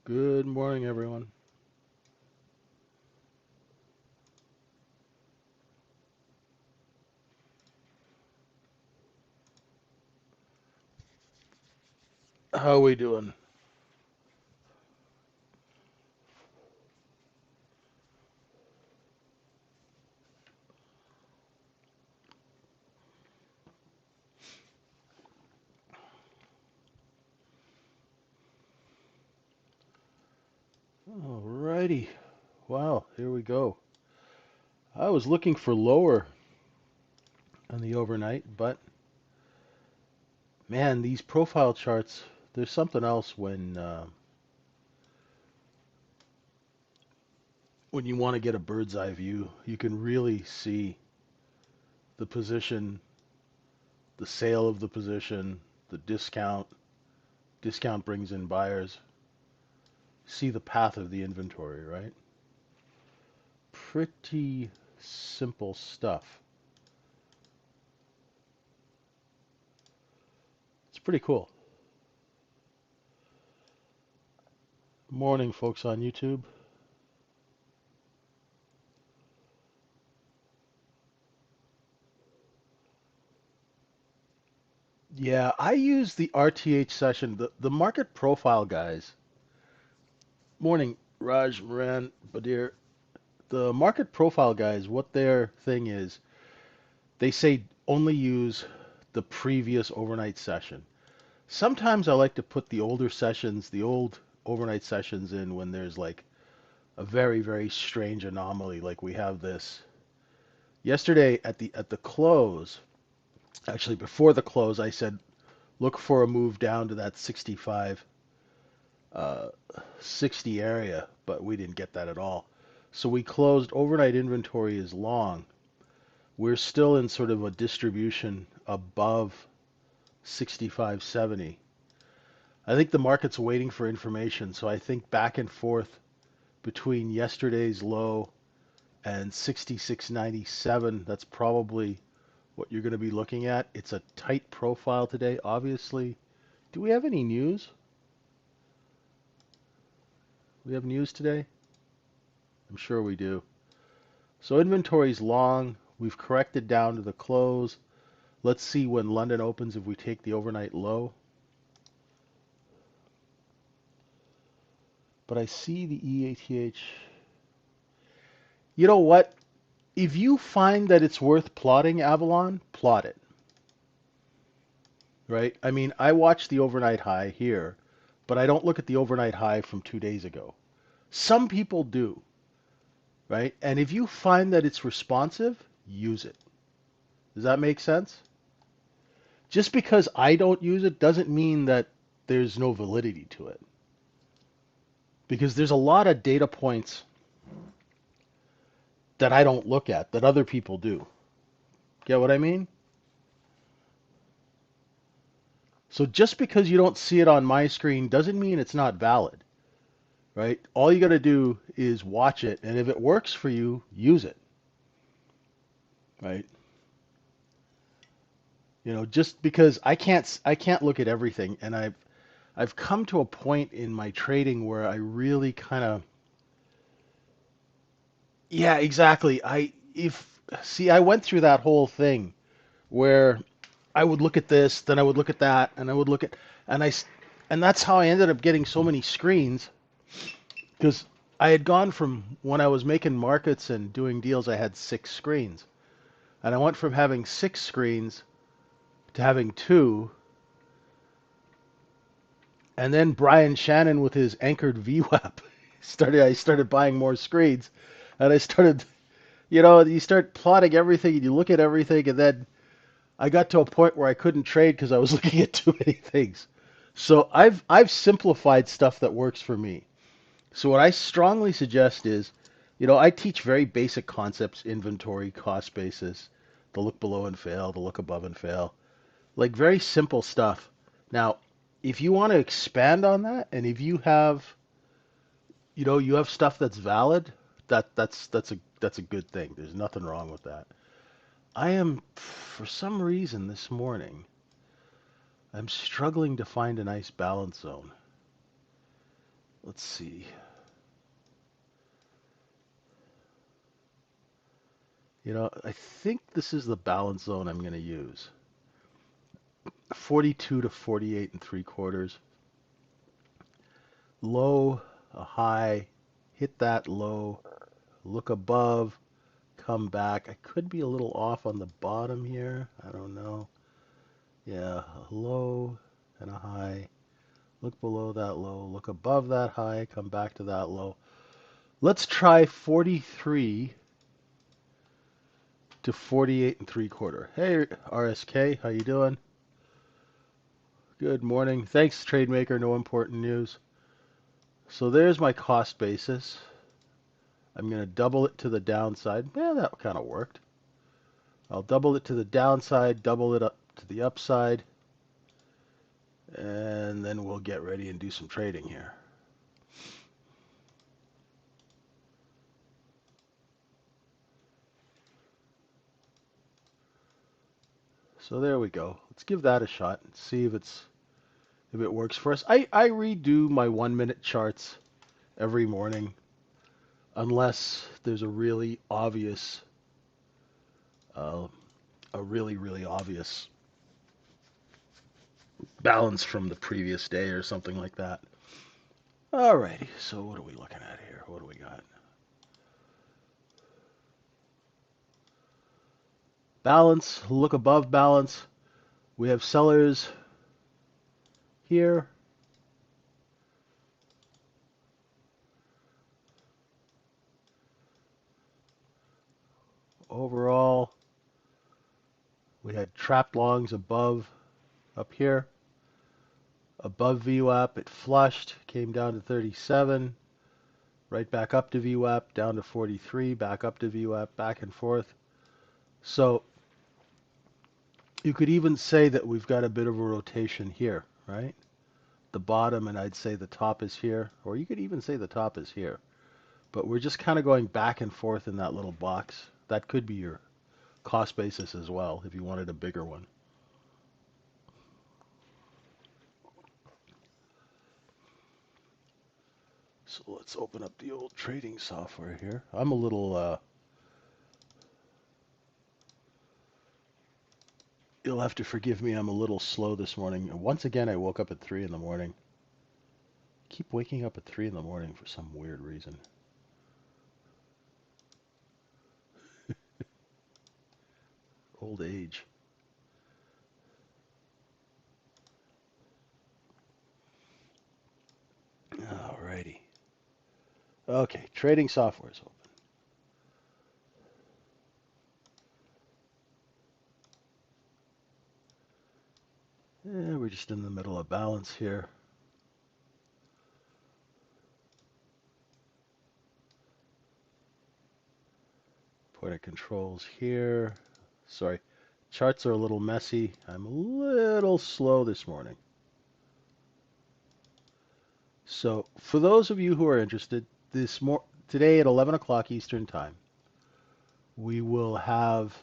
Good morning, everyone. How are we doing? Alrighty. Wow, here we go. I was looking for lower on the overnight, but man, these profile charts, there's something else when you want to get a bird's eye view. You can really see the position, the sale of the position, the discount. Discount brings in buyers. See the path of the inventory, right? Pretty simple stuff. It's pretty cool. Morning, folks on YouTube. Yeah, I use the RTH session. The market profile guys. Morning, Raj, Moran, Badir. The market profile guys, what their thing is, they say only use the previous overnight session. Sometimes I like to put the older sessions, the old overnight sessions in when there's like a very, very strange anomaly. Like we have this yesterday at the close. Actually, before the close, I said look for a move down to that 65 uh, 60 area, but we didn't get that at all. So we closed overnight inventory is long. We're still in sort of a distribution above 65.70. I think the market's waiting for information, so I think back and forth between yesterday's low and 66.97, that's probably what you're going to be looking at. It's a tight profile today, obviously. Do we have any news? We have news today? I'm sure we do. So inventory's long. We've corrected down to the close. Let's see when London opens if we take the overnight low. But I see the EATH. You know what? If you find that it's worth plotting Avalon, plot it, right? I mean, I watch the overnight high here, but I don't look at the overnight high from 2 days ago. Some people do, right? And if you find that it's responsive, use it. Does that make sense? Just because I don't use it doesn't mean that there's no validity to it. Because there's a lot of data points that I don't look at that other people do. Get what I mean? So just because you don't see it on my screen doesn't mean it's not valid, right? All you got to do is watch it, and if it works for you, use it, right? Just because I can't look at everything, and I've come to a point in my trading where I really kind of yeah, exactly. I went through that whole thing where I would look at this, then I would look at that, and I would look at and I s- and that's how I ended up getting so many screens because I had gone from when I was making markets and doing deals, I had 6 screens, and I went from having 6 screens to having two, and then Brian Shannon with his anchored VWAP I started buying more screens, and I started you start plotting everything and you look at everything, and then I got to a point where I couldn't trade because I was looking at too many things. So I've simplified stuff that works for me. So what I strongly suggest is, I teach very basic concepts: inventory, cost basis, the look below and fail, the look above and fail, like very simple stuff. Now, if you want to expand on that, and if you have stuff that's valid, that's a good thing. There's nothing wrong with that. I am, for some reason this morning, I'm struggling to find a nice balance zone. let's see. I think this is the balance zone I'm going to use. 42 to 48 and 3/4. Low, a high, hit that low, look above, come back. I could be a little off on the bottom here. I don't know. Yeah, a low and a high. Look below that low, look above that high, come back to that low. Let's try 43 to 48 and 3/4. Hey, RSK, how you doing? Good morning. Thanks, TradeMaker. No important news. So there's my cost basis. I'm going to double it to the downside. Yeah, that kind of worked. I'll double it to the downside, double it up to the upside, and then we'll get ready and do some trading here. So there we go. Let's give that a shot and see if it works for us. I redo my 1 minute charts every morning unless there's a really obvious uh, really obvious balance from the previous day or something like that. Alrighty, so what are we looking at here? What do we got? Balance, look above balance. We have sellers here. Overall, we had trap longs above, up here. Above VWAP, it flushed, came down to 37, right back up to VWAP, down to 43, back up to VWAP, back and forth. So you could even say that we've got a bit of a rotation here, right? The bottom, and I'd say the top is here, or you could even say the top is here. But we're just kind of going back and forth in that little box. That could be your cost basis as well, if you wanted a bigger one. So let's open up the old trading software here. I'm a little, you'll have to forgive me, I'm a little slow this morning. Once again, I woke up at 3 in the morning. Keep waking up at 3 in the morning for some weird reason. Old age. Alrighty. Okay, trading software is open. We're just in the middle of balance here. Point of controls here. Sorry, charts are a little messy. I'm a little slow this morning. So for those of you who are interested, today at 11 o'clock Eastern Time, we will have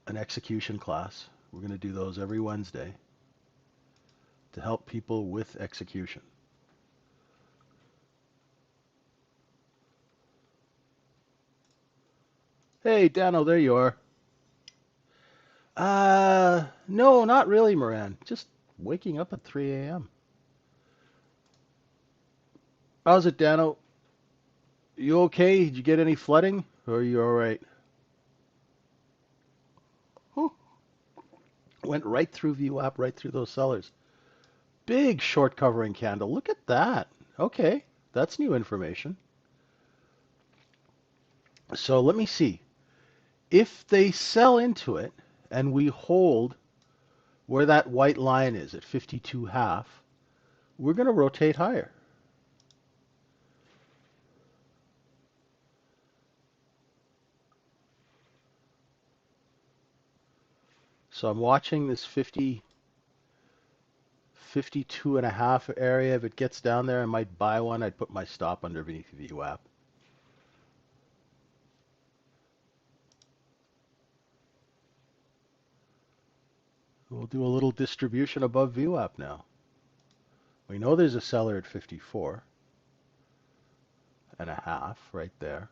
an execution class. We're going to do those every Wednesday to help people with execution. Hey, Dano, there you are. No, not really, Moran. Just waking up at 3 a.m. How's it, Dano? You okay? Did you get any flooding? Or are you all right? Oh, went right through VWAP, right through those sellers. Big short covering candle. Look at that. Okay, that's new information. So let me see. If they sell into it and we hold where that white line is at 52.5, we're going to rotate higher. So I'm watching this 52.5 area. If it gets down there, I might buy one. I'd put my stop underneath VWAP. We'll do a little distribution above VWAP now. We know there's a seller at 54 and a half right there.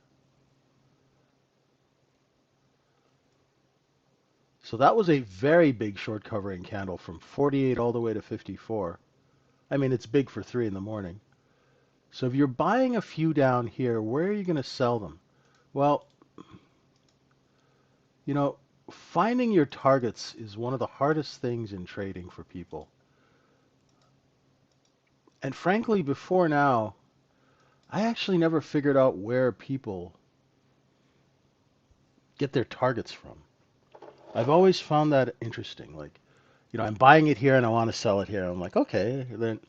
So that was a very big short covering candle from 48 all the way to 54. I mean, it's big for 3 in the morning. So if you're buying a few down here, where are you going to sell them? Well, you know, finding your targets is one of the hardest things in trading for people. And frankly, before now, I actually never figured out where people get their targets from. I've always found that interesting. Like, I'm buying it here and I want to sell it here. I'm like, okay, then,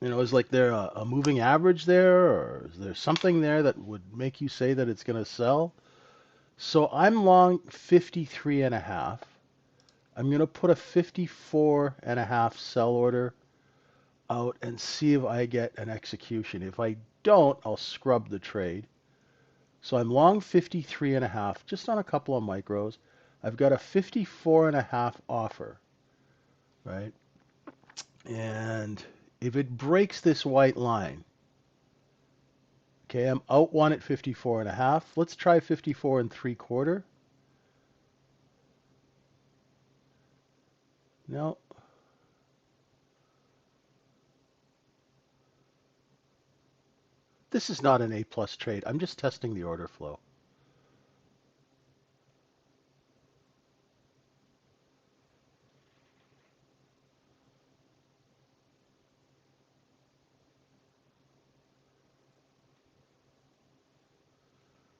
is like there a moving average there, or is there something there that would make you say that it's going to sell? So I'm long 53 and a half. I'm going to put a 54 and a half sell order out and see if I get an execution. If I don't, I'll scrub the trade. So I'm long 53 and a half, just on a couple of micros. I've got a 54 and a half offer, right? And if it breaks this white line, okay, I'm out one at 54 and a half. Let's try 54 and 3/4. No. This is not an A plus trade. I'm just testing the order flow.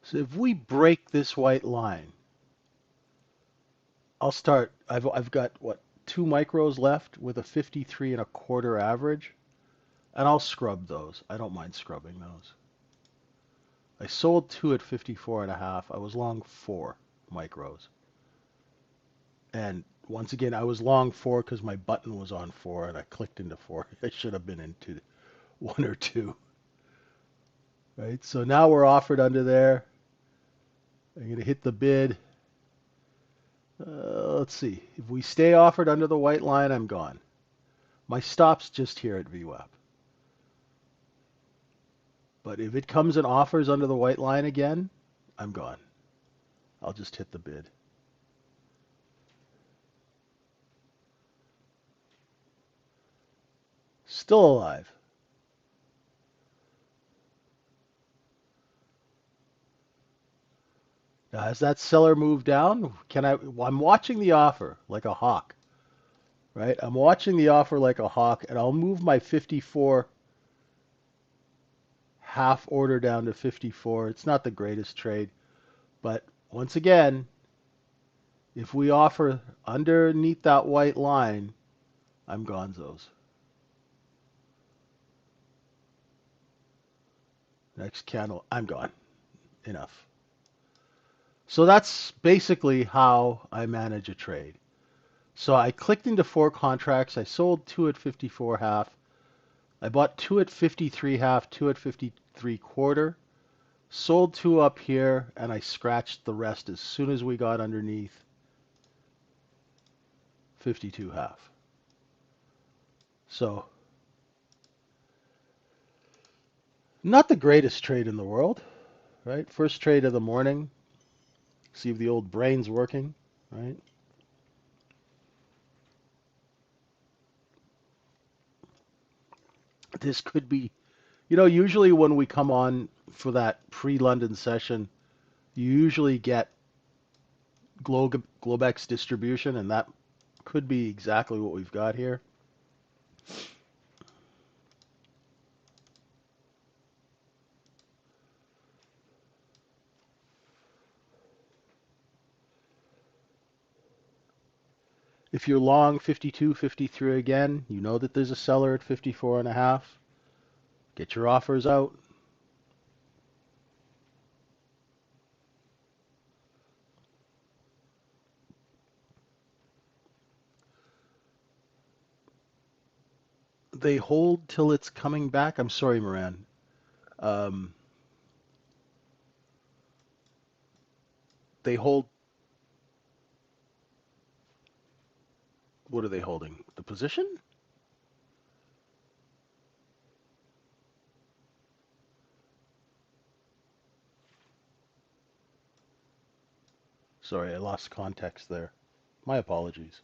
So if we break this white line, I'll start. I've got what, 2 micros left with a 53 and a quarter average, and I'll scrub those. I don't mind scrubbing those. I sold 2 at 54 and a half. I was long 4 micros. And once again, I was long 4 because my button was on 4 and I clicked into 4. I should have been into 1 or 2. Right? So now we're offered under there. I'm going to hit the bid. Let's see. If we stay offered under the white line, I'm gone. My stop's just here at VWAP. But if it comes and offers under the white line again, I'm gone. I'll just hit the bid. Still alive. Now, has that seller moved down? I'm watching the offer like a hawk, right? I'm watching the offer like a hawk, and I'll move my 54 half order down to 54. It's not the greatest trade, but once again, if we offer underneath that white line, I'm gonzos. Next candle, I'm gone. Enough. So that's basically how I manage a trade. So I clicked into 4 contracts. I sold 2 at 54 half. I bought 2 at 53 half, 2 at 53 quarter. Sold 2 up here, and I scratched the rest as soon as we got underneath 52 half. So not the greatest trade in the world, right? First trade of the morning. See if the old brain's working, right? This could be, usually when we come on for that pre-London session, you usually get Globex distribution, and that could be exactly what we've got here. If you're long 52, 53 again, you know that there's a seller at 54 and a half. Get your offers out. They hold till it's coming back. I'm sorry, Moran. Um, they hold. What are they holding? The position? Sorry, I lost context there. My apologies.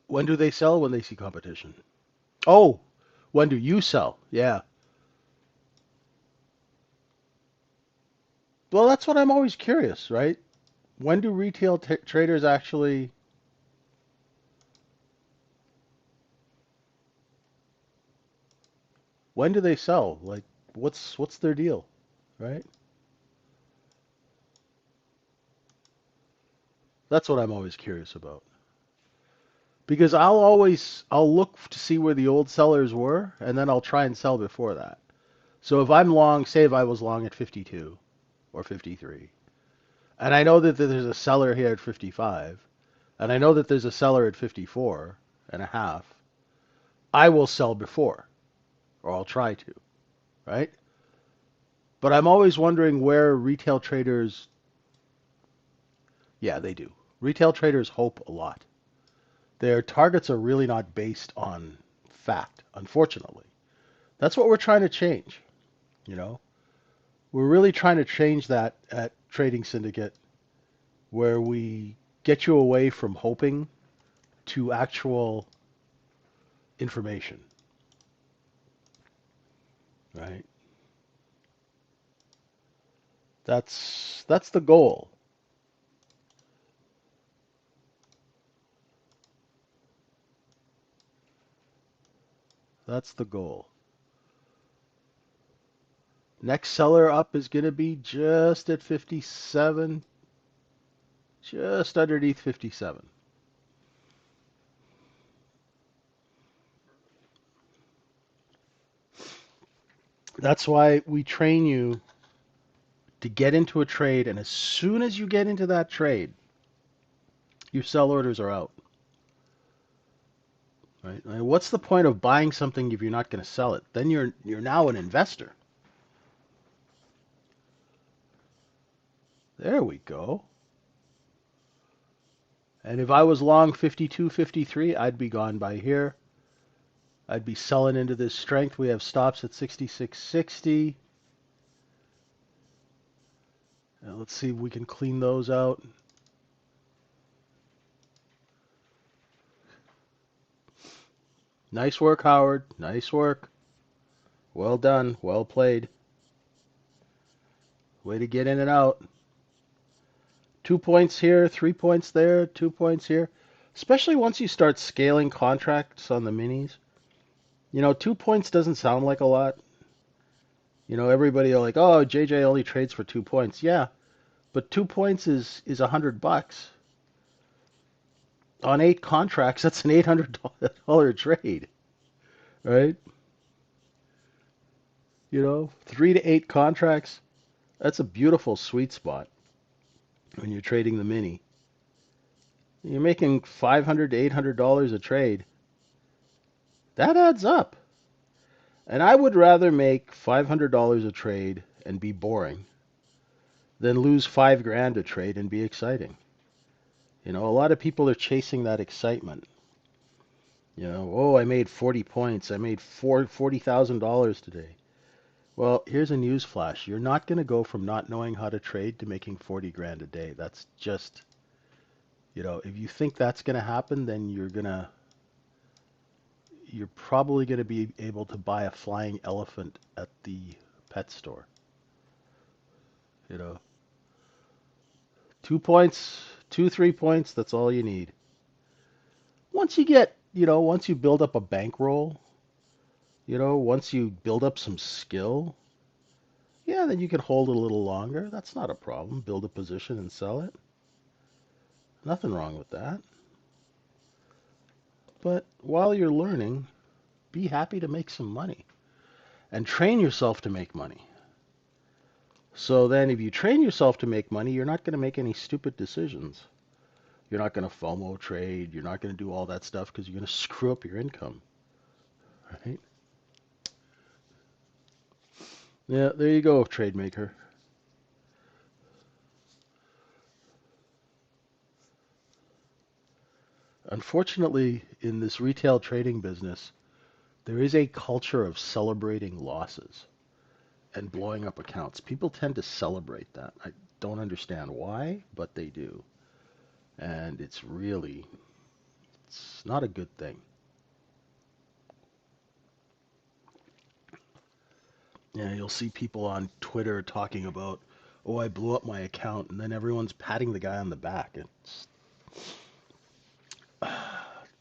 When do they sell? When they see competition. Oh, when do you sell? Yeah. Well, that's what I'm always curious, right? When do retail traders actually, when do they sell? Like, what's their deal, right? That's what I'm always curious about. Because I'll look to see where the old sellers were, and then I'll try and sell before that. So if I'm long, say if I was long at 52 or 53, and I know that there's a seller here at 55, and I know that there's a seller at 54 and a half, I will sell before, or I'll try to, right? But I'm always wondering where retail traders, yeah, they do. Retail traders hope a lot. Their targets are really not based on fact, unfortunately. That's what we're trying to change, you know? We're really trying to change that at Trading Syndicate where we get you away from hoping to actual information, right? That's the goal. That's the goal. Next seller up is going to be just at 57, just underneath 57. That's why we train you to get into a trade, and as soon as you get into that trade, your sell orders are out. Right? Like, what's the point of buying something if you're not going to sell it? Then you're now an investor. There we go. And if I was long 52, 53, I'd be gone by here. I'd be selling into this strength. We have stops at 66.60. Now let's see if we can clean those out. Nice work, Howard. Nice work. Well done. Well played. Way to get in and out. 2 points here, 3 points there, 2 points here. Especially once you start scaling contracts on the minis. 2 points doesn't sound like a lot. Everybody are like, oh, JJ only trades for 2 points. Yeah, but 2 points is $100 on 8 contracts. That's an $800 trade, right? 3 to 8 contracts. That's a beautiful sweet spot when you're trading the mini. You're making $500 to $800 a trade. That adds up. And I would rather make $500 a trade and be boring than lose 5 grand a trade and be exciting. A lot of people are chasing that excitement. Oh, I made 40 points. I made $40,000 today. Well, here's a news flash. You're not going to go from not knowing how to trade to making 40 grand a day. That's just, if you think that's going to happen, then you're probably going to be able to buy a flying elephant at the pet store. You know, 2 points, 3 points, that's all you need. Once you build up a bankroll, once you build up some skill, yeah, then you can hold it a little longer. That's not a problem. Build a position and sell it. Nothing wrong with that. But while you're learning, be happy to make some money and train yourself to make money. So then if you train yourself to make money, you're not going to make any stupid decisions. You're not going to FOMO trade. You're not going to do all that stuff because you're going to screw up your income, right? Yeah, there you go, trade maker. Unfortunately, in this retail trading business, there is a culture of celebrating losses and blowing up accounts. People tend to celebrate that. I don't understand why, but they do. And it's not a good thing. Yeah, you'll see people on Twitter talking about, oh, I blew up my account, and then everyone's patting the guy on the back. It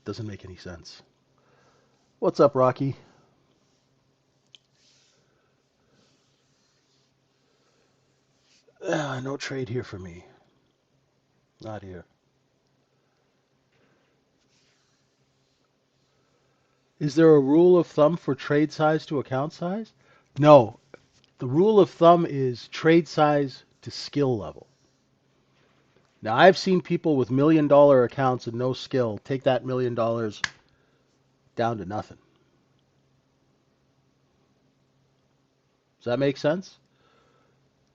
doesn't make any sense. What's up, Rocky? No trade here for me. Not here. Is there a rule of thumb for trade size to account size? No. The rule of thumb is trade size to skill level. Now, I've seen people with $1 million accounts and no skill take that $1 million down to nothing. Does that make sense?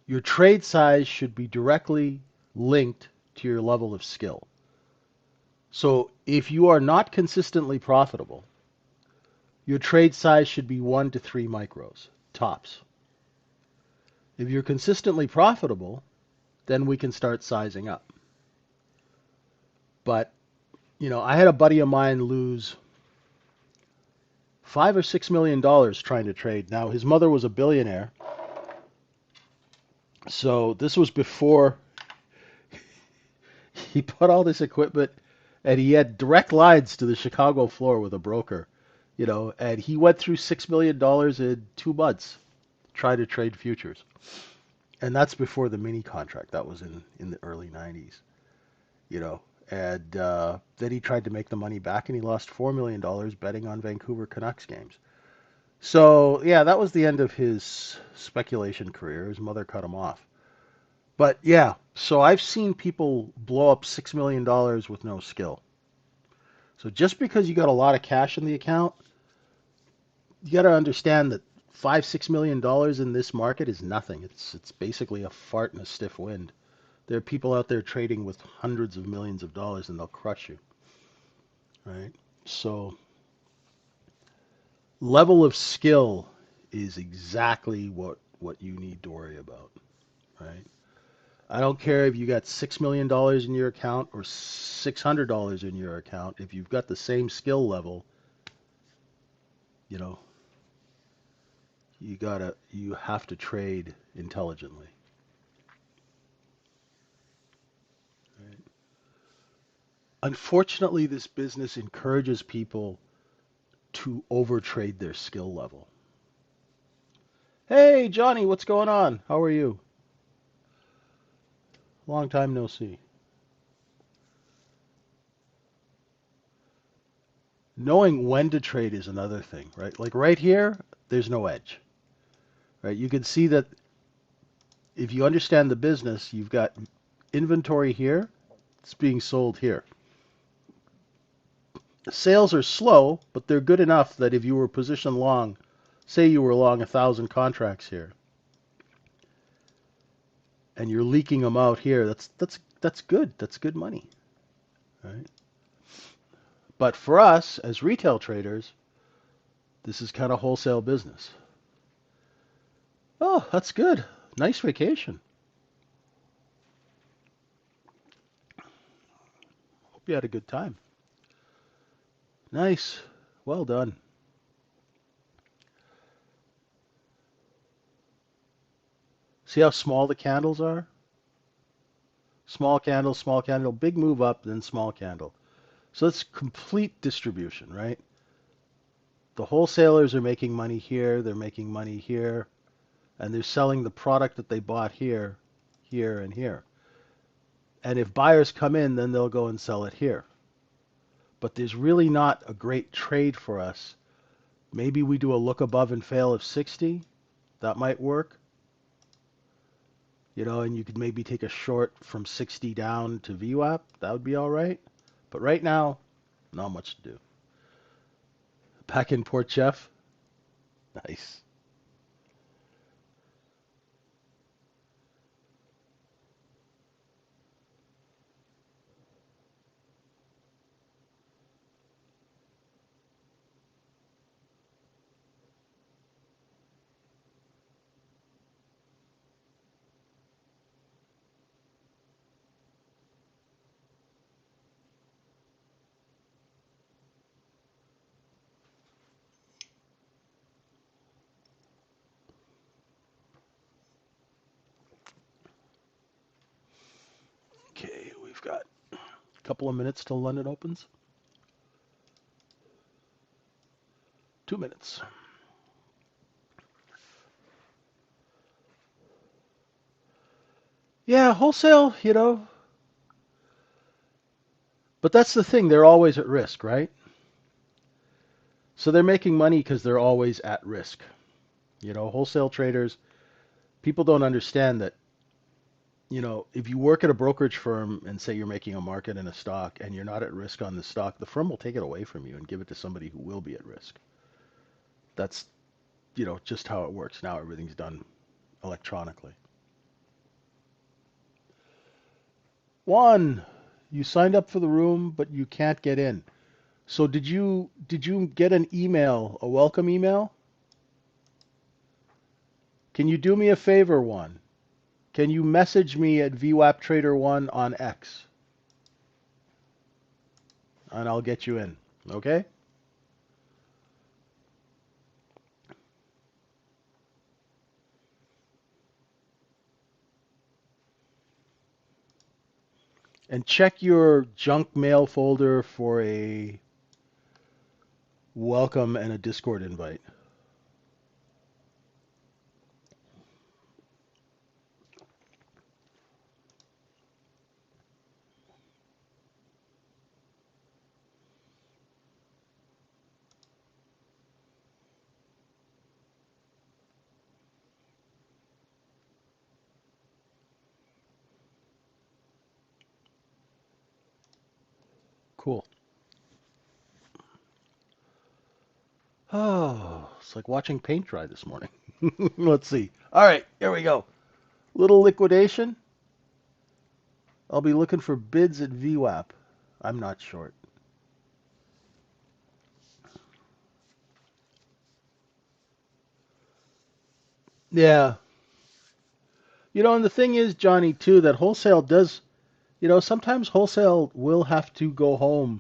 Your trade size should be directly linked to your level of skill. So if you are not consistently profitable, your trade size should be 1 to 3 micros, tops. If you're consistently profitable, then we can start sizing up. But, I had a buddy of mine lose $5 or $6 million trying to trade. Now, his mother was a billionaire, so this was before he put all this equipment, and he had direct lines to the Chicago floor with a broker, and he went through $6 million in 2 months trying to trade futures. And that's before the mini contract. That was in the early 90s, you know. And then he tried to make the money back, and he lost $4 million betting on Vancouver Canucks games. So, yeah, that was the end of his speculation career. His mother cut him off. But, yeah, so I've seen people blow up $6 million with no skill. So just because you got a lot of cash in the account, you got to understand that $5-6 million in this market is nothing. It's basically a fart in a stiff wind. There are people out there trading with hundreds of millions of dollars, and they'll crush you, right? So level of skill is exactly what you need to worry about, right? I don't care if you got $6 million in your account or $600 in your account. If you've got the same skill level, you know, you have to trade intelligently. Right? Unfortunately, this business encourages people to overtrade their skill level. Hey, Johnny, what's going on? How are you? Long time no see. Knowing when to trade is another thing, right? Like right here, there's no edge, right? You can see that if you understand the business, you've got inventory here, it's being sold here. Sales are slow, but they're good enough that if you were positioned long, say you were long 1,000 contracts here, and you're leaking them out here, that's good. That's good money, right? But for us as retail traders, this is kind of wholesale business. Oh, that's good. Nice vacation. Hope you had a good time. Nice. Well done. See how small the candles are? Small candle, big move up, then small candle. So it's complete distribution, right? The wholesalers are making money here, they're making money here, and they're selling the product that they bought here, here, and here. And if buyers come in, then they'll go and sell it here. But there's really not a great trade for us. Maybe we do a look above and fail of 60. That might work. And you could maybe take a short from 60 down to VWAP. That would be all right. But right now, not much to do. Back in Port Jeff. Nice. Got a couple of minutes till London opens. 2 minutes. Yeah, wholesale, but that's the thing. They're always at risk, right? So they're making money because they're always at risk. Wholesale traders, people don't understand that, if you work at a brokerage firm and say you're making a market in a stock and you're not at risk on the stock, the firm will take it away from you and give it to somebody who will be at risk. That's, just how it works. Now everything's done electronically. Juan, you signed up for the room, but you can't get in. So did you get an email, a welcome email? Can you do me a favor, Juan? Can you message me at vwaptrader1 on X? And I'll get you in. Okay? And check your junk mail folder for a welcome and a Discord invite. Cool. Oh, it's like watching paint dry this morning. Let's see. All right, here we go. Little liquidation. I'll be looking for bids at VWAP. I'm not short. Yeah. And the thing is, Johnny, too, that wholesale does, sometimes wholesale will have to go home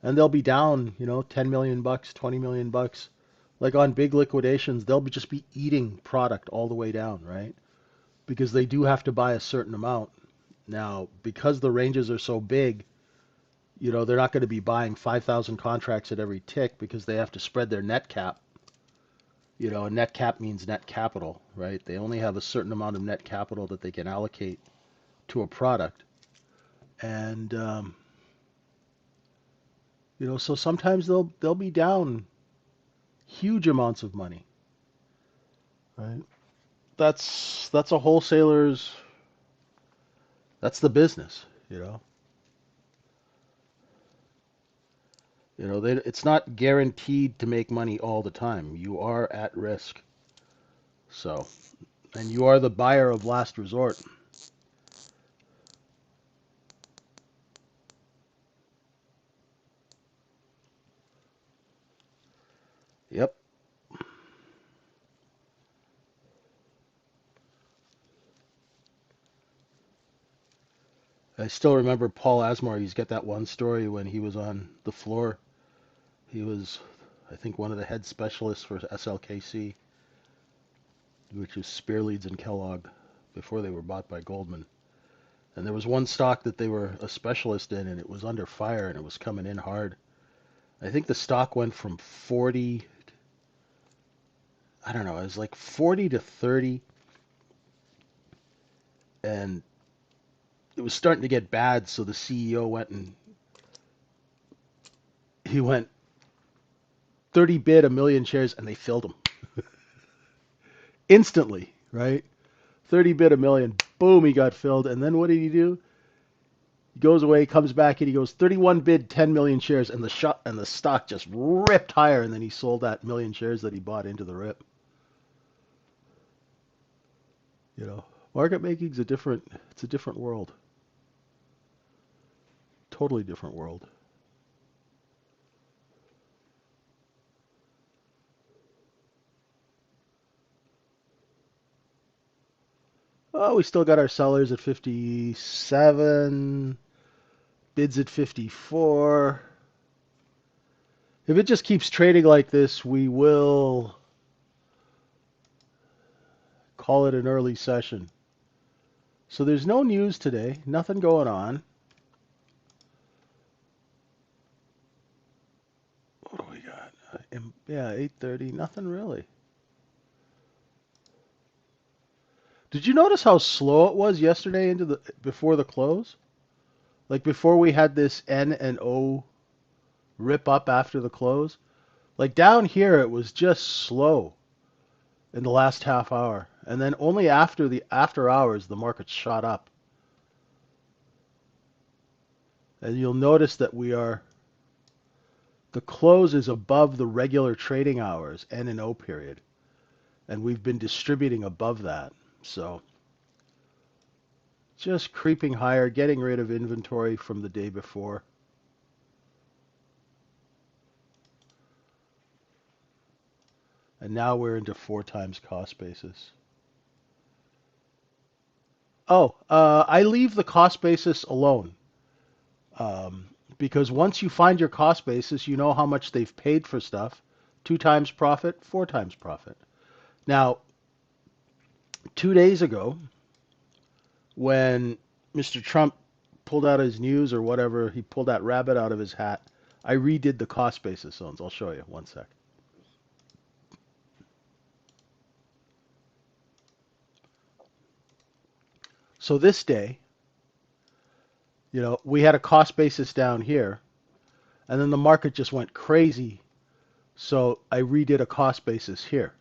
and they'll be down, 10 million bucks, 20 million bucks. Like on big liquidations, they'll just be eating product all the way down, right? Because they do have to buy a certain amount. Now, because the ranges are so big, they're not going to be buying 5,000 contracts at every tick because they have to spread their net cap. A net cap means net capital, right? They only have a certain amount of net capital that they can allocate to a product. And so sometimes they'll be down huge amounts of money, right? That's a wholesaler's. That's the business, you know. It's not guaranteed to make money all the time. You are at risk, so, and you are the buyer of last resort. Yep. I still remember Paul Asmar. He's got that one story when he was on the floor. He was, I think, one of the head specialists for SLKC, which is Spearleads and Kellogg, before they were bought by Goldman. And there was one stock that they were a specialist in, and it was under fire, and it was coming in hard. I think the stock went from 40, I don't know, it was like 40 to 30, and it was starting to get bad, so the CEO went and he went 30 bid a million shares, and they filled him instantly, right? 30 bid a million, boom, he got filled. And then what did he do? He goes away, comes back, and he goes 31 bid 10 million shares, and the stock just ripped higher, and then he sold that million shares that he bought into the rip. Market making's it's a different world. Totally different world. Oh, we still got our sellers at 57, bids at 54. If it just keeps trading like this, we will call it an early session. So there's no news today, nothing going on. God. Yeah, 8:30. Nothing really. Did you notice how slow it was yesterday into the before the close? Like before we had this N and O rip up after the close. Like down here, it was just slow in the last half hour, and then only after hours the market shot up. And you'll notice that the close is above the regular trading hours N and O period, and we've been distributing above that. So just creeping higher, getting rid of inventory from the day before. And now we're into 4 times cost basis. Oh, I leave the cost basis alone. Um, because once you find your cost basis, you know how much they've paid for stuff. 2 times profit, 4 times profit. Now, 2 days ago, when Mr. Trump pulled out his news or whatever, he pulled that rabbit out of his hat, I redid the cost basis zones. I'll show you. One sec. So this day, we had a cost basis down here, and then the market just went crazy. So I redid a cost basis here,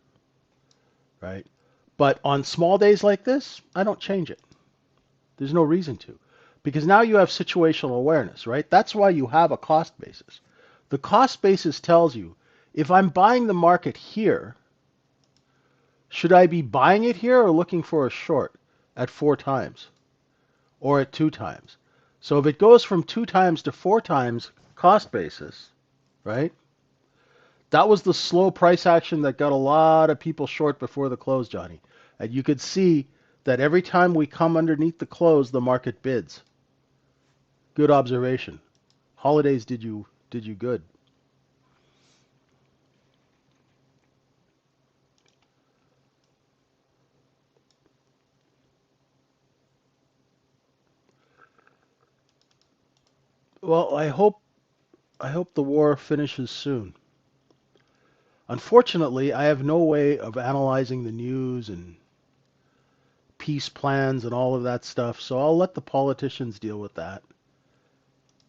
right? But on small days like this, I don't change it. There's no reason to. Because now you have situational awareness, right? That's why you have a cost basis. The cost basis tells you, if I'm buying the market here, should I be buying it here or looking for a short at 4 times or at 2 times? So if it goes from 2 times to 4 times cost basis, right? That was the slow price action that got a lot of people short before the close, Johnny. And you could see that every time we come underneath the close, the market bids. Good observation. Holidays did you good. Well, I hope the war finishes soon. Unfortunately, I have no way of analyzing the news and peace plans and all of that stuff, so I'll let the politicians deal with that.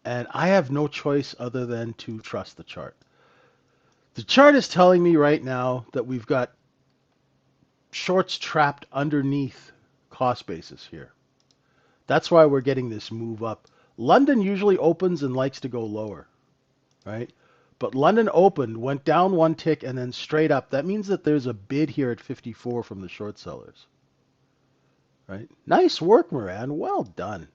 And I have no choice other than to trust the chart. The chart is telling me right now that we've got shorts trapped underneath cost basis here. That's why we're getting this move up. London usually opens and likes to go lower, right? But London opened, went down one tick, and then straight up. That means that there's a bid here at 54 from the short sellers, right? Nice work, Moran. Well done,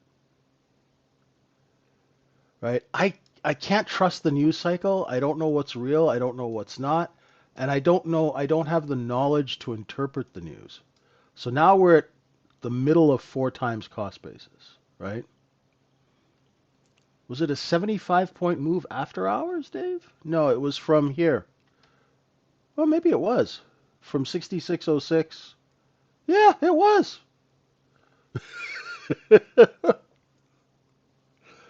right? I can't trust the news cycle. I don't know what's real. I don't know what's not. And I don't know, I don't have the knowledge to interpret the news. So now we're at the middle of 4 times cost basis, right? Was it a 75-point move after hours, Dave? No, it was from here. Well, maybe it was. From 6606. Yeah, it was.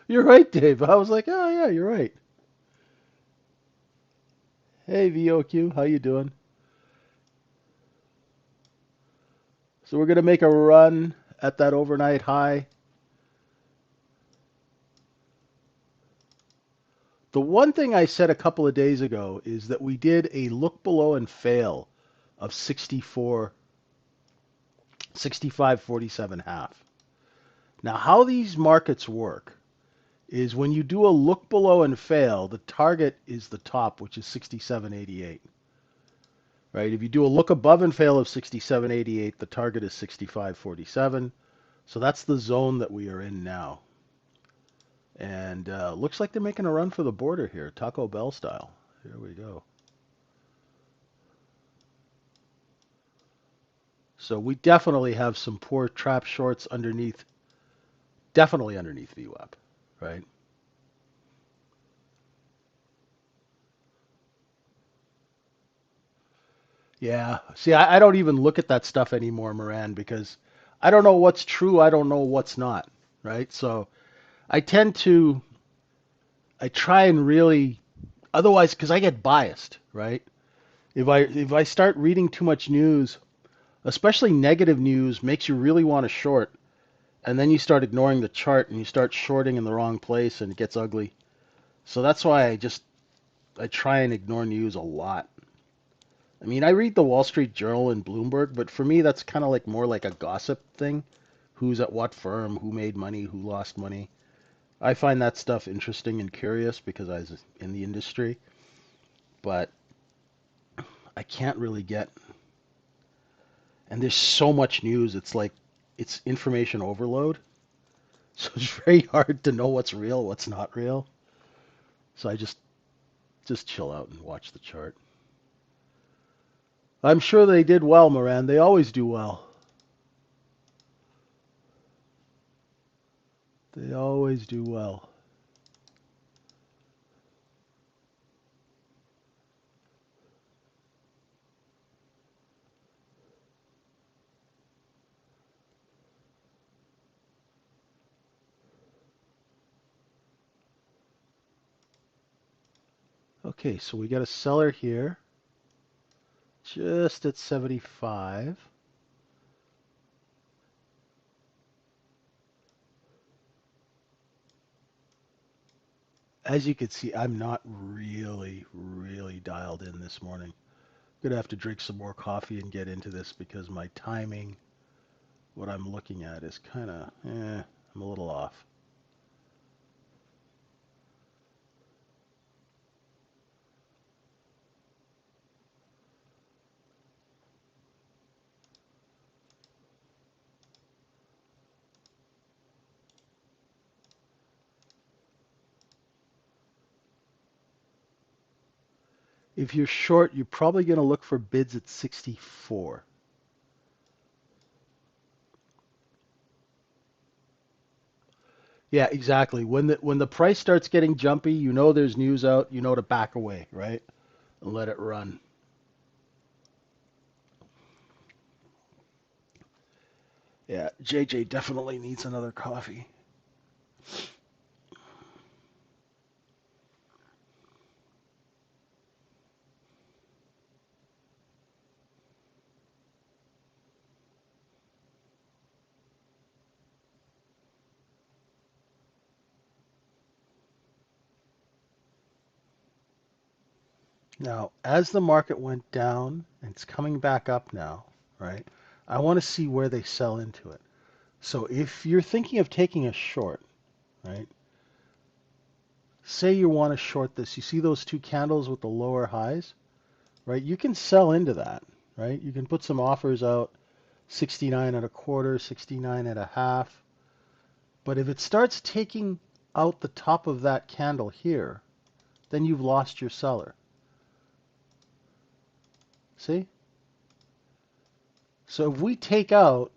You're right, Dave. I was like, oh, yeah, you're right. Hey, VOQ, how you doing? So we're going to make a run at that overnight high. The one thing I said a couple of days ago is that we did a look below and fail of 64, 65.47 half. Now, how these markets work is when you do a look below and fail, the target is the top, which is 67.88. Right? If you do a look above and fail of 67.88, the target is 65.47. So that's the zone that we are in now. And looks like they're making a run for the border here, Taco Bell style. Here we go. So we definitely have some poor trap shorts underneath, definitely underneath VWAP, right? Yeah. See, I don't even look at that stuff anymore, Moran, because I don't know what's true. I don't know what's not, right? So I tend to, I try and really Otherwise, because I get biased, right? If I start reading too much news, especially negative news, makes you really want to short, and then you start ignoring the chart and you start shorting in the wrong place, and it gets ugly. So that's why I try and ignore news a lot. I mean, I read the Wall Street Journal and Bloomberg, but for me, that's kind of like more like a gossip thing. Who's at what firm, who made money, who lost money. I find that stuff interesting and curious because I was in the industry, but I can't really get. And there's so much news, it's like it's information overload. So it's very hard to know what's real, what's not real. So I just chill out and watch the chart. I'm sure they did well, Moran. They always do well. They always do well. Okay, so we got a seller here just at 75. As you can see, I'm not really dialed in this morning. I'm gonna have to drink some more coffee and get into this because my timing, what I'm looking at is kind of, I'm a little off. If you're short, you're probably gonna look for bids at 64. Yeah, exactly. When the price starts getting jumpy, you know there's news out, you know to back away, right? And let it run. Yeah, JJ definitely needs another coffee. Now, as the market went down and it's coming back up now, right? I want to see where they sell into it. So if you're thinking of taking a short, right? Say you want to short this. You see those two candles with the lower highs, right? You can sell into that, right? You can put some offers out 69 and a quarter, 69 and a half. But if it starts taking out the top of that candle here, then you've lost your seller. See? So if we take out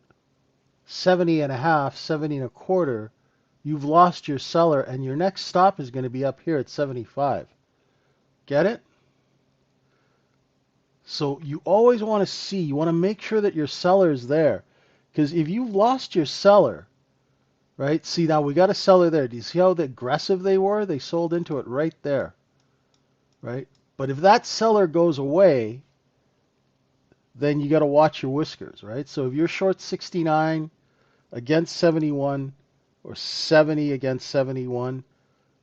70 and a half, 70 and a quarter, you've lost your seller and your next stop is going to be up here at 75. Get it? So you always want to see, you want to make sure that your seller is there. Because if you've lost your seller, right? See, now we got a seller there. Do you see how aggressive they were? They sold into it right there, right? But if that seller goes away, then you got to watch your whiskers, right? So if you're short 69 against 71 or 70 against 71,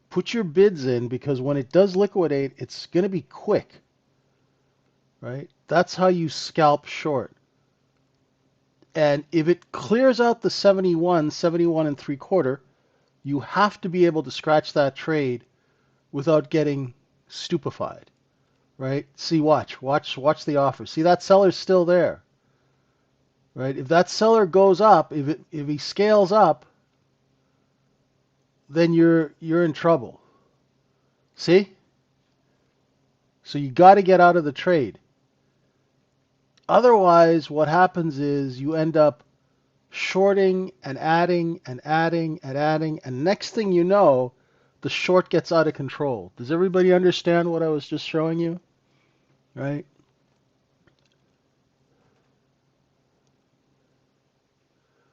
put your bids in because when it does liquidate, it's going to be quick, right? That's how you scalp short. And if it clears out the 71, 71 and three quarter, you have to be able to scratch that trade without getting stupefied, right? See, watch the offer. See, that seller's still there, right? If that seller goes up, if he scales up, then you're in trouble. See? So you got to get out of the trade. Otherwise, what happens is you end up shorting and adding and adding and adding, and next thing you know, the short gets out of control. Does everybody understand what I was just showing you? Right?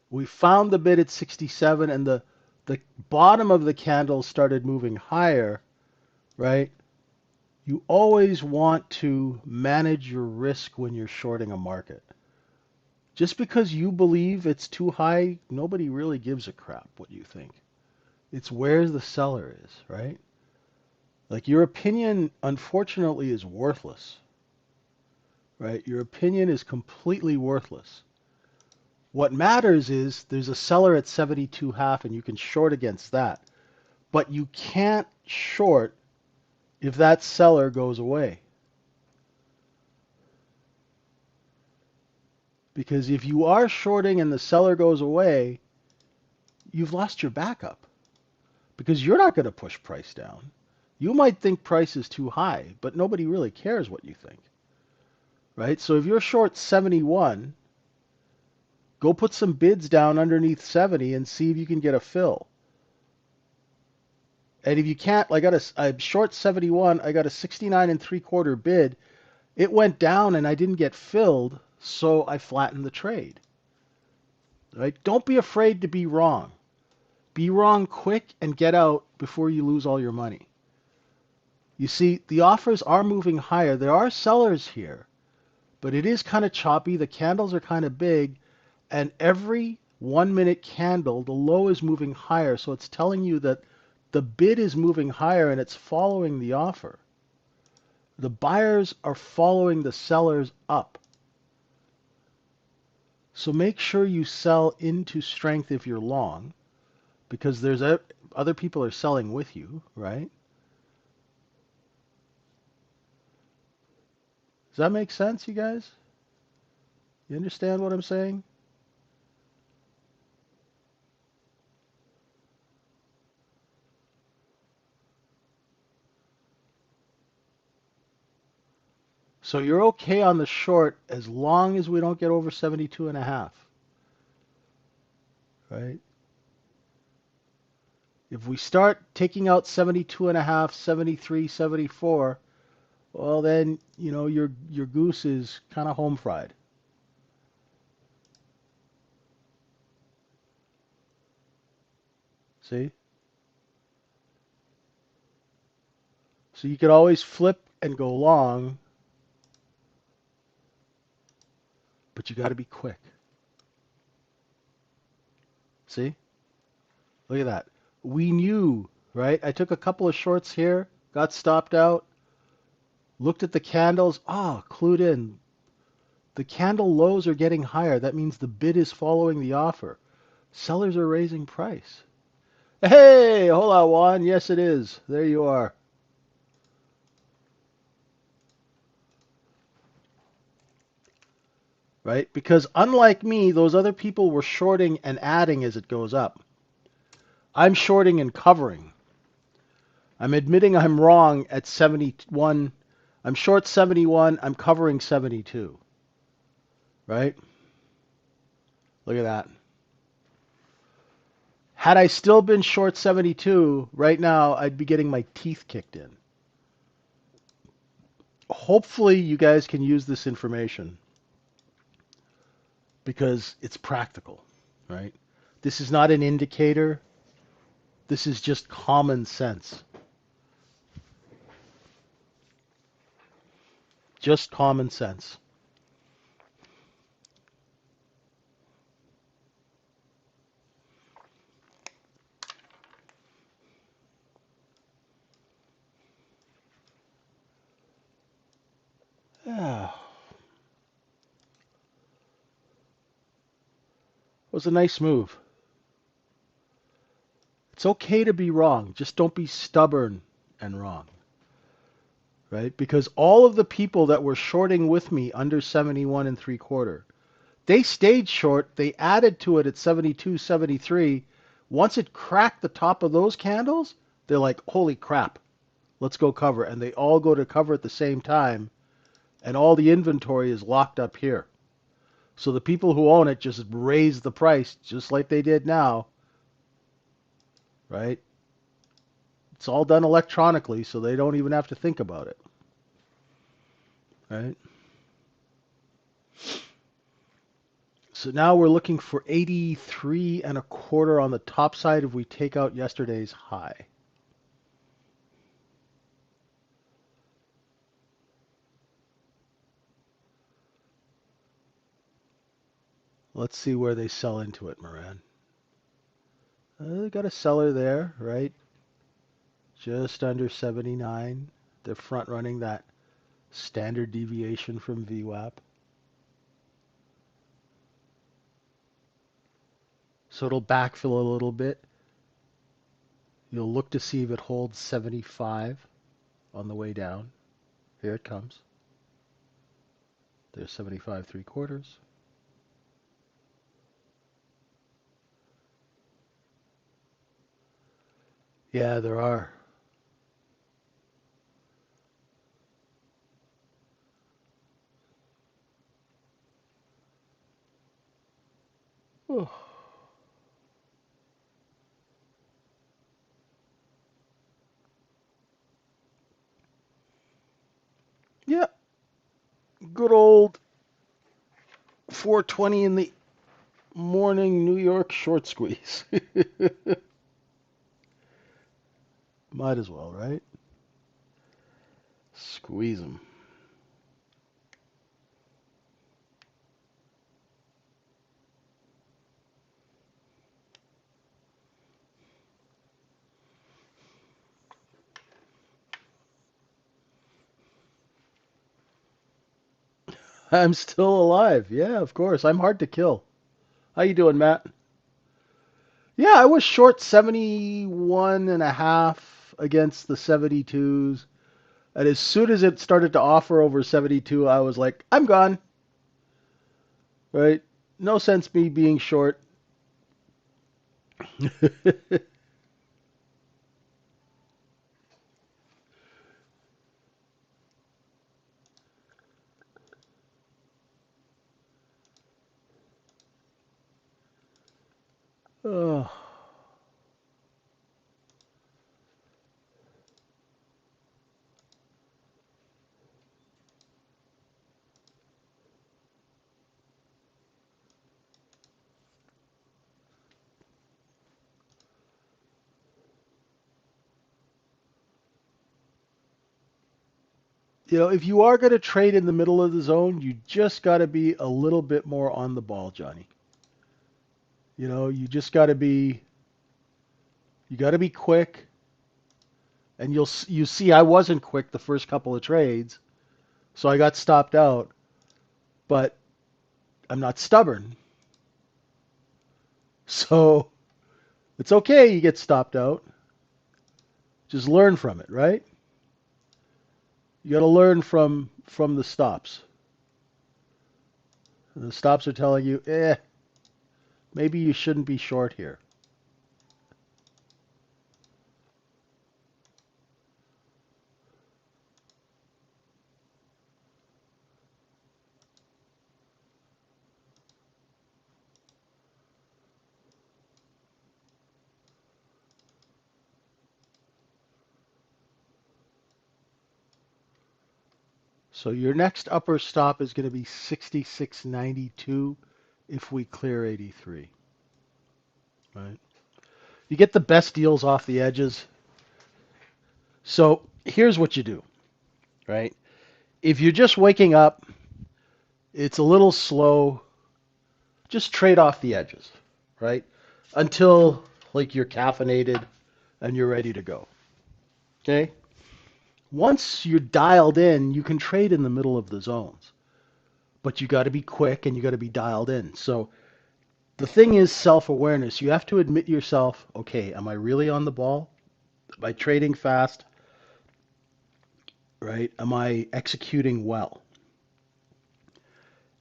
We found the bid at 67 and the bottom of the candle started moving higher, right? You always want to manage your risk when you're shorting a market. Just because you believe it's too high, nobody really gives a crap what you think. It's where the seller is, right? Like your opinion, unfortunately, is worthless, right? Your opinion is completely worthless. What matters is there's a seller at 72.5 and you can short against that. But you can't short if that seller goes away. Because if you are shorting and the seller goes away, you've lost your backup. Because you're not going to push price down. You might think price is too high, but nobody really cares what you think. Right? So if you're short 71, go put some bids down underneath 70 and see if you can get a fill. And if you can't, I'm short 71, I got a 69 and 3/4 bid. It went down and I didn't get filled, so I flattened the trade. Right? Don't be afraid to be wrong. Be wrong quick and get out before you lose all your money. You see, the offers are moving higher. There are sellers here, but it is kind of choppy. The candles are kind of big, and every 1 minute candle, the low is moving higher. So it's telling you that the bid is moving higher and it's following the offer. The buyers are following the sellers up. So make sure you sell into strength if you're long, because other people are selling with you, right? Does that make sense, you guys? You understand what I'm saying? So you're okay on the short as long as we don't get over 72.5, right? If we start taking out 72.5, 73, 74, well then, your goose is kind of home fried. See? So you could always flip and go long, but you got to be quick. See? Look at that. We knew, right? I took a couple of shorts here, got stopped out, looked at the candles. Clued in. The candle lows are getting higher. That means the bid is following the offer. Sellers are raising price. Hey, hola, Juan. Yes, it is. There you are. Right? Because unlike me, those other people were shorting and adding as it goes up. I'm shorting and covering. I'm admitting I'm wrong at 71. I'm short 71. I'm covering 72. Right? Look at that. Had I still been short 72, right now I'd be getting my teeth kicked in. Hopefully you guys can use this information because it's practical, right? This is not an indicator. This is just common sense. Just common sense. Yeah. It was a nice move. It's okay to be wrong. Just don't be stubborn and wrong. Right? Because all of the people that were shorting with me under 71 and 3/4, they stayed short. They added to it at 72, 73. Once it cracked the top of those candles, they're like, holy crap, let's go cover. And they all go to cover at the same time. And all the inventory is locked up here. So the people who own it just raise the price just like they did now, right? It's all done electronically, so they don't even have to think about it, right? So now we're looking for 83.25 on the top side if we take out yesterday's high. Let's see where they sell into it, Moran. They got a seller there, right? Just under 79. They're front running that standard deviation from VWAP. So it'll backfill a little bit. You'll look to see if it holds 75 on the way down. Here it comes. There's 75 3/4. Yeah, there are. Oh. Yeah, good old 4:20 in the morning New York short squeeze. Might as well, right? Squeeze them. I'm still alive. Yeah, of course. I'm hard to kill. How you doing, Matt? Yeah, I was short 71 and a half against the 72s. And as soon as it started to offer over 72, I was like, I'm gone. Right? No sense me being short. Oh. If you are going to trade in the middle of the zone, you just got to be a little bit more on the ball, Johnny. You just got to be quick, and you see I wasn't quick the first couple of trades, so I got stopped out, but I'm not stubborn. So it's okay you get stopped out. Just learn from it, right? You got to learn from the stops. And the stops are telling you, maybe you shouldn't be short here. So your next upper stop is going to be 66.92 if we clear 83. Right? You get the best deals off the edges. So here's what you do, right? If you're just waking up, it's a little slow. Just trade off the edges, right? Until like you're caffeinated and you're ready to go. Okay? Once you're dialed in, you can trade in the middle of the zones. But you got to be quick and you got to be dialed in. So the thing is self-awareness. You have to admit yourself, okay, am I really on the ball? Am I trading fast? Right? Am I executing well?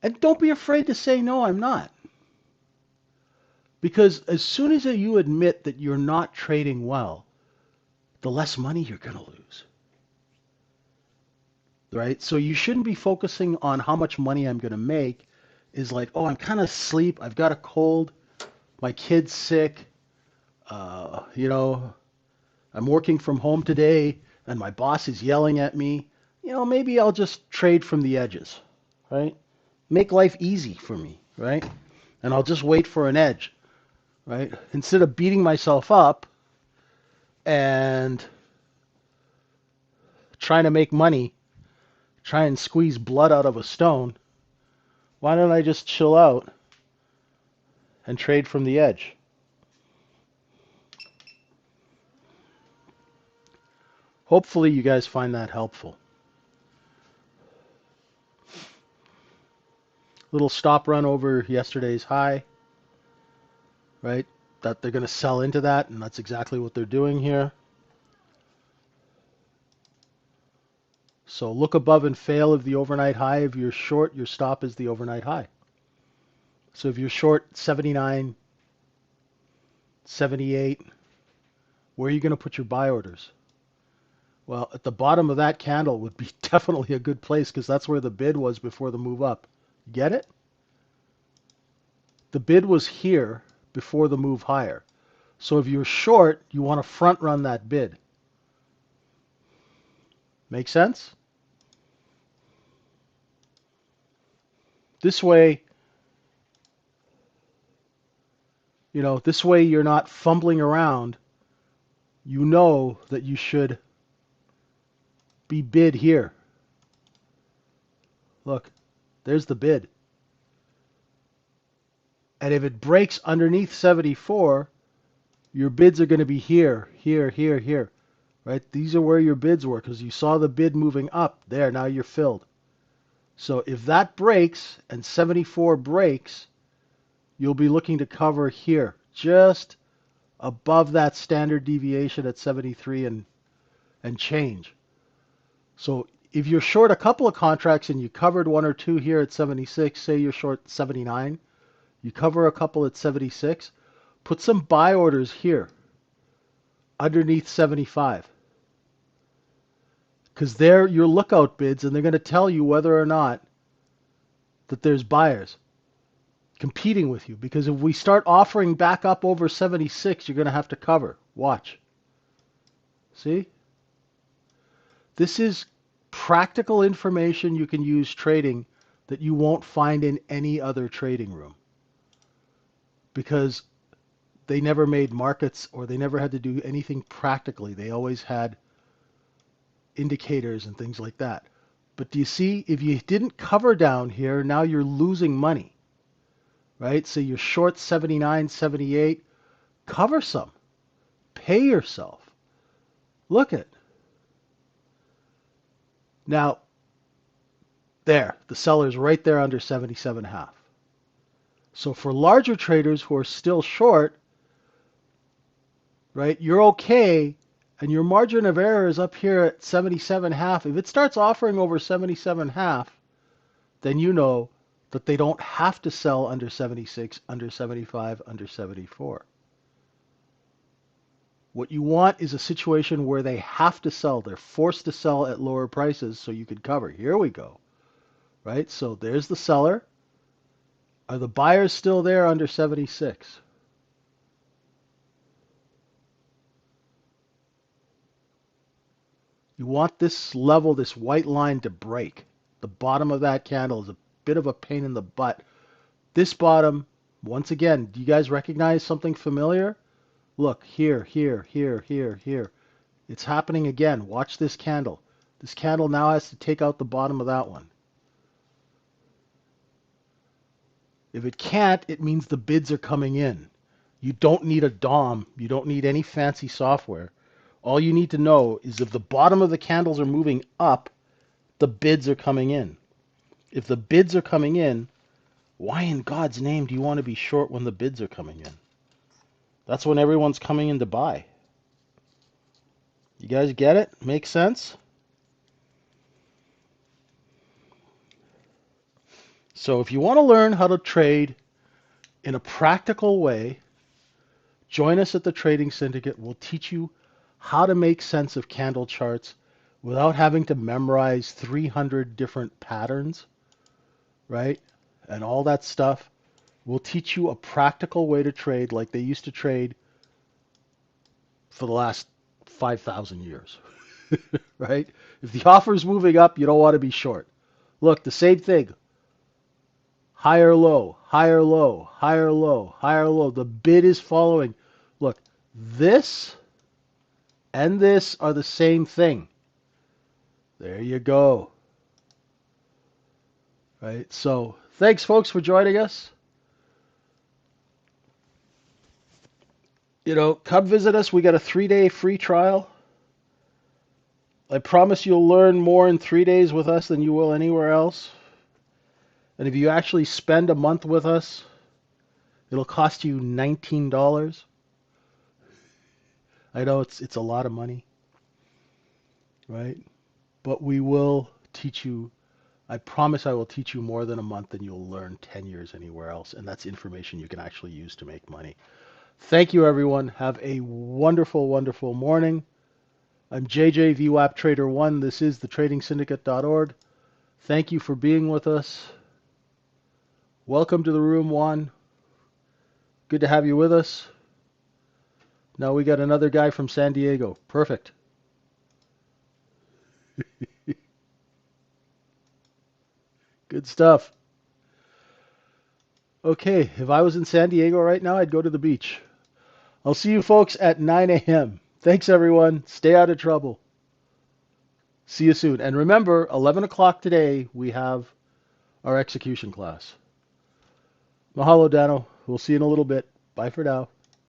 And don't be afraid to say, no, I'm not. Because as soon as you admit that you're not trading well, the less money you're going to lose. Right? So you shouldn't be focusing on how much money I'm going to make. Is like, oh, I'm kind of asleep. I've got a cold. My kid's sick. Uh, you know, I'm working from home today and my boss is yelling at me. Maybe I'll just trade from the edges, right? Make life easy for me, right? And I'll just wait for an edge, right? Instead of beating myself up and trying to make money, try and squeeze blood out of a stone, why don't I just chill out and trade from the edge. Hopefully you guys find that helpful. Little stop run over yesterday's high, right? That they're going to sell into that, and that's exactly what they're doing here. So look above and fail of the overnight high. If you're short, your stop is the overnight high. So if you're short 79, 78, where are you going to put your buy orders? Well, at the bottom of that candle would be definitely a good place because that's where the bid was before the move up. Get it? The bid was here before the move higher. So if you're short, you want to front run that bid. Make sense? This way, this way you're not fumbling around. You know that you should be bid here. Look, there's the bid. And if it breaks underneath 74, your bids are going to be here, here, here, here. Right? These are where your bids were because you saw the bid moving up. There, now you're filled. So if that breaks and 74 breaks, you'll be looking to cover here, just above that standard deviation at 73 and change. So if you're short a couple of contracts and you covered one or two here at 76, say you're short 79, you cover a couple at 76, put some buy orders here underneath 75. Because they're your lookout bids and they're going to tell you whether or not that there's buyers competing with you. Because if we start offering back up over 76, you're going to have to cover. Watch. See? This is practical information you can use trading that you won't find in any other trading room. Because they never made markets or they never had to do anything practically. They always had indicators and things like that. But do you see, if you didn't cover down here, now you're losing money, right? So you're short 79, 78, cover some. Pay yourself. Look at. Now, there, the seller's right there under 77.5. So for larger traders who are still short, right, you're okay, and your margin of error is up here at 77.5. If it starts offering over 77.5, then you know that they don't have to sell under 76, under 75, under 74. What you want is a situation where they have to sell. They're forced to sell at lower prices so you can cover. Here we go. Right? So there's the seller. Are the buyers still there under 76? You want this level, this white line to break. The bottom of that candle is a bit of a pain in the butt. This bottom, once again, do you guys recognize something familiar? Look, here, here, here, here, here. It's happening again. Watch this candle. This candle now has to take out the bottom of that one. If it can't, it means the bids are coming in. You don't need a DOM. You don't need any fancy software. All you need to know is if the bottom of the candles are moving up, the bids are coming in. If the bids are coming in, why in God's name do you want to be short when the bids are coming in? That's when everyone's coming in to buy. You guys get it? Makes sense? So if you want to learn how to trade in a practical way, join us at the Trading Syndicate. We'll teach you how to make sense of candle charts without having to memorize 300 different patterns, right? And all that stuff. We'll teach you a practical way to trade like they used to trade for the last 5,000 years, right? If the offer's moving up, you don't want to be short. Look, the same thing. Higher low, higher low, higher low, higher low. The bid is following. Look, this and this are the same thing. There you go. Right? So, thanks folks for joining us. Come visit us. We got a 3-day free trial. I promise you'll learn more in 3 days with us than you will anywhere else. And if you actually spend a month with us, it'll cost you $19. I know it's a lot of money, right? But we will teach you. I promise I will teach you more than a month than you'll learn 10 years anywhere else. And that's information you can actually use to make money. Thank you, everyone. Have a wonderful, wonderful morning. I'm JJ, vwaptrader1. This is thetradingsyndicate.org. Thank you for being with us. Welcome to the room, Juan. Good to have you with us. Now we got another guy from San Diego. Perfect. Good stuff. Okay, if I was in San Diego right now, I'd go to the beach. I'll see you folks at 9 a.m. Thanks, everyone. Stay out of trouble. See you soon. And remember, 11 o'clock today, we have our execution class. Mahalo, Dano. We'll see you in a little bit. Bye for now.